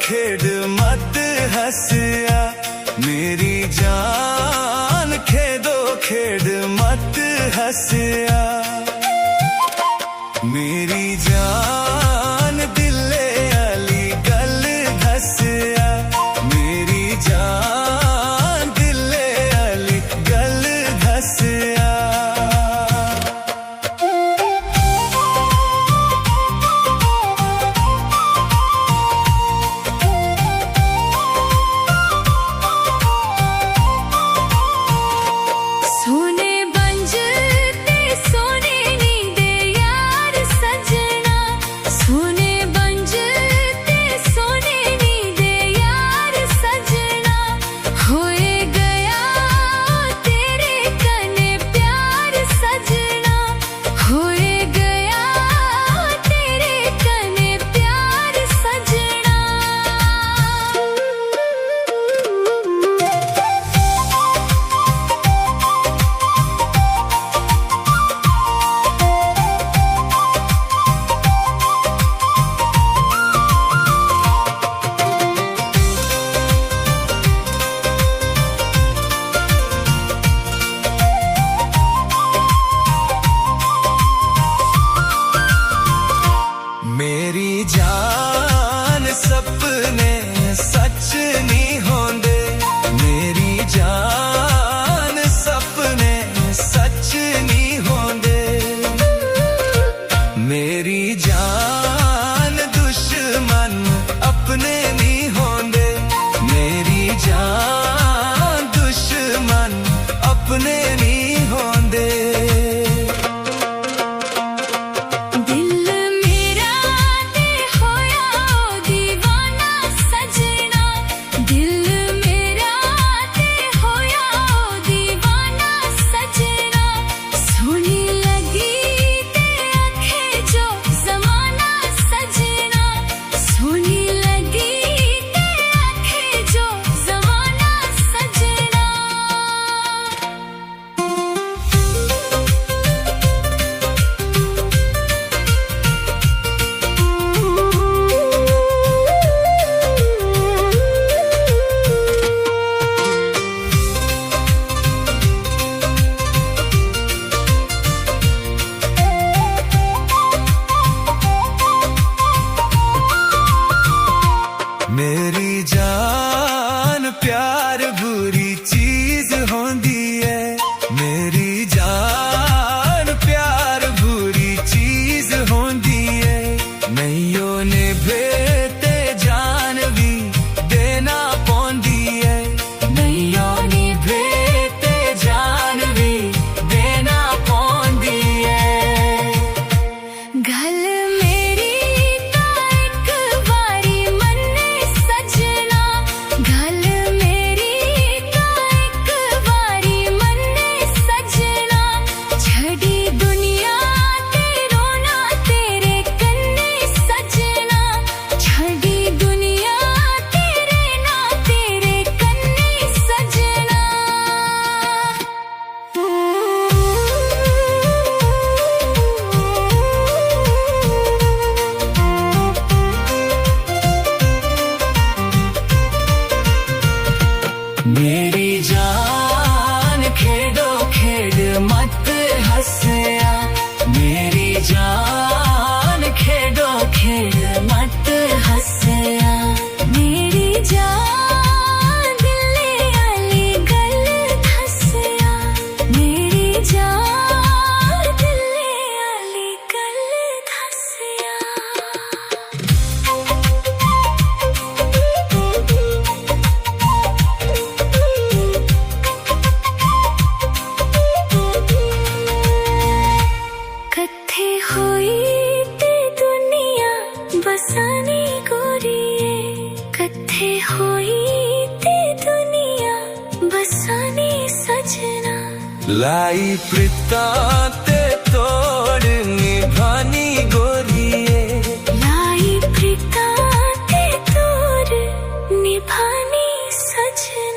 खेड मत हंसिया मेरी जान, खेदो खेड मत हंसिया मेरी जान, दिले आली गल दसिया मेरी जान, दिले आली गल दसिया। मेरी जान, सपने सच नहीं होंदे मेरी जान, सपने सच नहीं होंदे मेरी जान, दुश्मन अपने नहीं होंदे मेरी जान, दुश्मन अपने नहीं होंदे। मेरी जान, प्यार बुरी चीज होंदी है मेरी जान, प्यार बुरी चीज होंदी है नैयो निभे ते जान भी देना पौंदी है नैयो निभे ते जान भी देना पौंदी है। गल मेरी जान, खेडो खेड मत हंसिया मेरी जान, खेडो खेड मत हंसिया मेरी जान, दिले आली गल दसिया मेरी जान, दिले आली गल दसिया। कत्थे होई ते दुनिया बसानी गोरिए, कत्थे होई ते दुनिया बसानी सजना लाई प्रीता ते तोड़ निभानी गोरिए, लाई प्रीता ते तोड़ निभानी सजना।